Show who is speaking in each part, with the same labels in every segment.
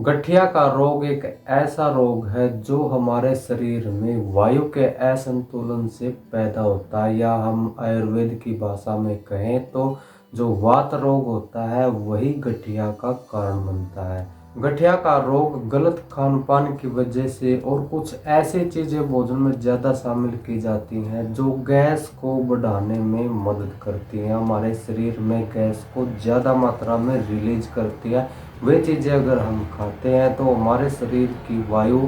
Speaker 1: गठिया का रोग एक ऐसा रोग है जो हमारे शरीर में वायु के असंतुलन से पैदा होता है, या हम आयुर्वेद की भाषा में कहें तो जो वात रोग होता है वही गठिया का कारण बनता है। गठिया का रोग गलत खान पान की वजह से और कुछ ऐसी चीज़ें भोजन में ज़्यादा शामिल की जाती हैं जो गैस को बढ़ाने में मदद करती हैं, हमारे शरीर में गैस को ज़्यादा मात्रा में रिलीज करती है। वे चीज़ें अगर हम खाते हैं तो हमारे शरीर की वायु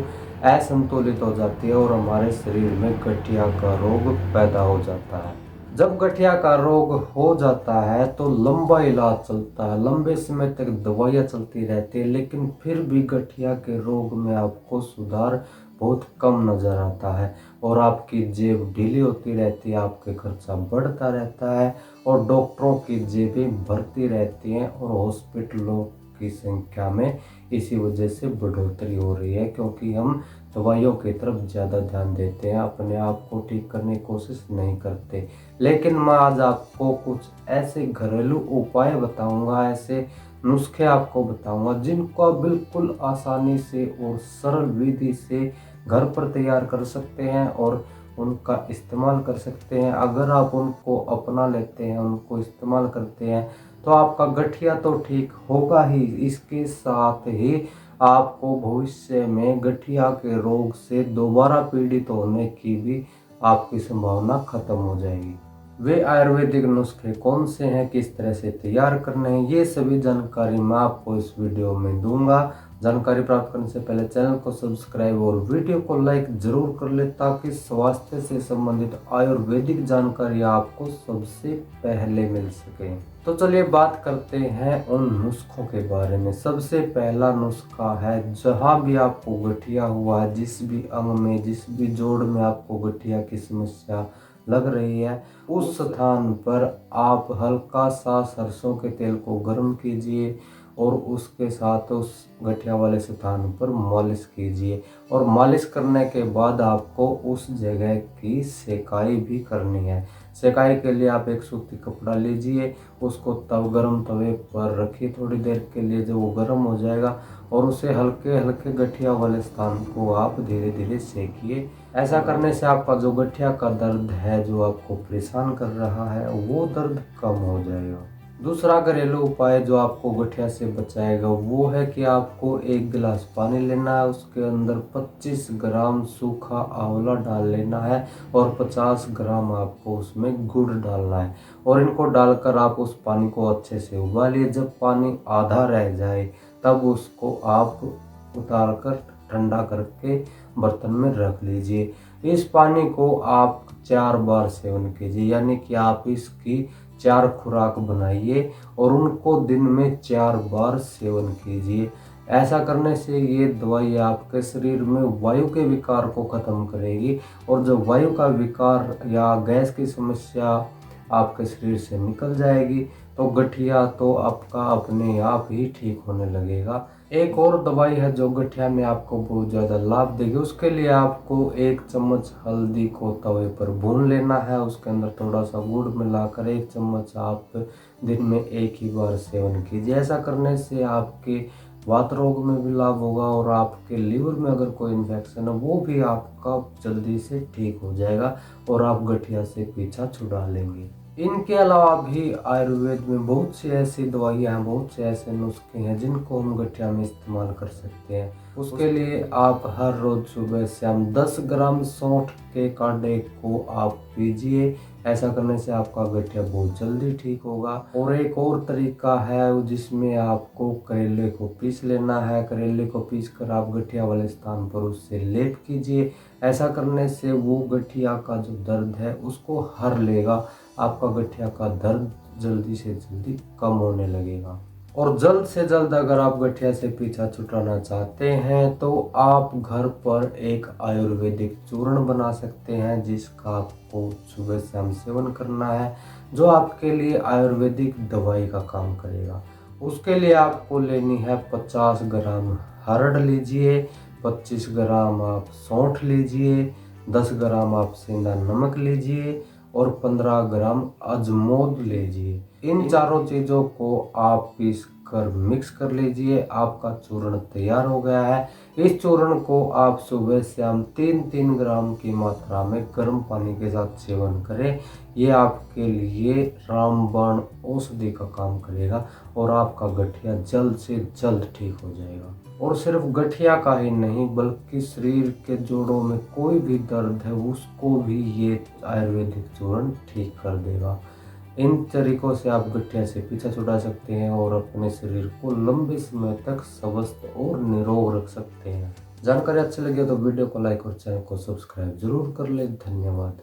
Speaker 1: असंतुलित हो जाती है और हमारे शरीर में गठिया का रोग पैदा हो जाता है। जब गठिया का रोग हो जाता है तो लंबा इलाज चलता है, लंबे समय तक दवाइयाँ चलती रहती है, लेकिन फिर भी गठिया के रोग में आपको सुधार बहुत कम नज़र आता है और आपकी जेब ढीली होती रहती है, आपके खर्चा बढ़ता रहता है और डॉक्टरों की जेबें भरती रहती हैं और हॉस्पिटलों की संख्या में इसी वजह से बढ़ोतरी हो रही है, क्योंकि हम दवाइयों की तरफ ज़्यादा ध्यान देते हैं, अपने आप को ठीक करने की कोशिश नहीं करते। लेकिन मैं आज आपको कुछ ऐसे घरेलू उपाय बताऊंगा, ऐसे नुस्खे आपको बताऊंगा जिनको आप बिल्कुल आसानी से और सरल विधि से घर पर तैयार कर सकते हैं और उनका इस्तेमाल कर सकते हैं। अगर आप उनको अपना लेते हैं, उनको इस्तेमाल करते हैं तो आपका गठिया तो ठीक होगा ही, इसके साथ ही आपको भविष्य में गठिया के रोग से दोबारा पीड़ित होने की भी आपकी संभावना खत्म हो जाएगी। वे आयुर्वेदिक नुस्खे कौन से हैं, किस तरह से तैयार करने हैं, ये सभी जानकारी मैं आपको इस वीडियो में दूंगा। जानकारी प्राप्त करने से पहले चैनल को सब्सक्राइब और वीडियो को लाइक जरूर कर ले, ताकि स्वास्थ्य से संबंधित आयुर्वेदिक जानकारी आपको सबसे पहले मिल सके। तो चलिए बात करते हैं उन नुस्खों के बारे में। सबसे पहला नुस्खा है, जहाँ भी आपको गठिया हुआ है, जिस भी अंग में, जिस भी जोड़ में आपको गठिया की समस्या लग रही है, उस स्थान पर आप हल्का सा सरसों के तेल को गर्म कीजिए और उसके साथ उस गठिया वाले स्थान पर मालिश कीजिए और मालिश करने के बाद आपको उस जगह की सेकाई भी करनी है। सेकाई के लिए आप एक सूती कपड़ा लीजिए, उसको तब गर्म तवे पर रखिए थोड़ी देर के लिए, जब वो गर्म हो जाएगा और उसे हल्के हल्के गठिया वाले स्थान को आप धीरे धीरे सेकिए। ऐसा करने से आपका जो गठिया का दर्द है, जो आपको परेशान कर रहा है, वो दर्द कम हो जाएगा। दूसरा घरेलू उपाय जो आपको गठिया से बचाएगा वो है कि आपको एक गिलास पानी लेना है, उसके अंदर 25 ग्राम सूखा आंवला डाल लेना है और 50 ग्राम आपको उसमें गुड़ डालना है और इनको डालकर आप उस पानी को अच्छे से उबालिए। जब पानी आधा रह जाए तब उसको आप उतार कर ठंडा करके बर्तन में रख लीजिए। इस पानी को आप 4 बार सेवन कीजिए, यानी कि आप इसकी 4 खुराक बनाइए और उनको दिन में 4 बार सेवन कीजिए। ऐसा करने से ये दवाई आपके शरीर में वायु के विकार को खत्म करेगी और जब वायु का विकार या गैस की समस्या आपके शरीर से निकल जाएगी तो गठिया तो आपका अपने आप ही ठीक होने लगेगा। एक और दवाई है जो गठिया में आपको बहुत ज़्यादा लाभ देगी। उसके लिए आपको 1 चम्मच हल्दी को तवे पर भून लेना है, उसके अंदर थोड़ा सा गुड़ मिलाकर 1 चम्मच आप दिन में एक ही बार सेवन कीजिए। ऐसा करने से आपके वात रोग में भी लाभ होगा और आपके लीवर में अगर कोई इन्फेक्शन है वो भी आपका जल्दी से ठीक हो जाएगा और आप गठिया से पीछा छुड़ा लेंगे। इनके अलावा भी आयुर्वेद में बहुत सी ऐसी दवाइयाँ हैं, बहुत से ऐसे नुस्खे हैं जिनको हम गठिया में इस्तेमाल कर सकते हैं। उसके लिए आप हर रोज सुबह शाम 10 ग्राम सौंठ के काढ़े को आप पीजिए। ऐसा करने से आपका गठिया बहुत जल्दी ठीक होगा। और एक और तरीका है जिसमें आपको करेले को पीस लेना है। करेले को पीस कर आप गठिया वाले स्थान पर उससे लेप कीजिए। ऐसा करने से वो गठिया का जो दर्द है उसको हर लेगा, आपका गठिया का दर्द जल्दी से जल्दी कम होने लगेगा। और जल्द से जल्द अगर आप गठिया से पीछा छुड़ाना चाहते हैं तो आप घर पर एक आयुर्वेदिक चूर्ण बना सकते हैं, जिसका आपको सुबह शाम सेवन करना है, जो आपके लिए आयुर्वेदिक दवाई का काम करेगा। उसके लिए आपको लेनी है 50 ग्राम हरड़ लीजिए, 25 ग्राम आप सौंठ लीजिए, 10 ग्राम आप सेंधा नमक लीजिए और 15 ग्राम अजमोद लीजिए। इन चारों चीज़ों को आप पीस कर मिक्स कर लीजिए। आपका चूर्ण तैयार हो गया है। इस चूर्ण को आप सुबह शाम 3-3 ग्राम की मात्रा में गर्म पानी के साथ सेवन करें। ये आपके लिए रामबाण औषधि का काम करेगा और आपका गठिया जल्द से जल्द ठीक हो जाएगा। और सिर्फ गठिया का ही नहीं बल्कि शरीर के जोड़ों में कोई भी दर्द है उसको भी ये आयुर्वेदिक चूर्ण ठीक कर देगा। इन तरीकों से आप गठिया से पीछा छुड़ा सकते हैं और अपने शरीर को लंबे समय तक स्वस्थ और निरोग रख सकते हैं। जानकारी अच्छी लगी तो वीडियो को लाइक और चैनल को सब्सक्राइब जरूर कर ले। धन्यवाद।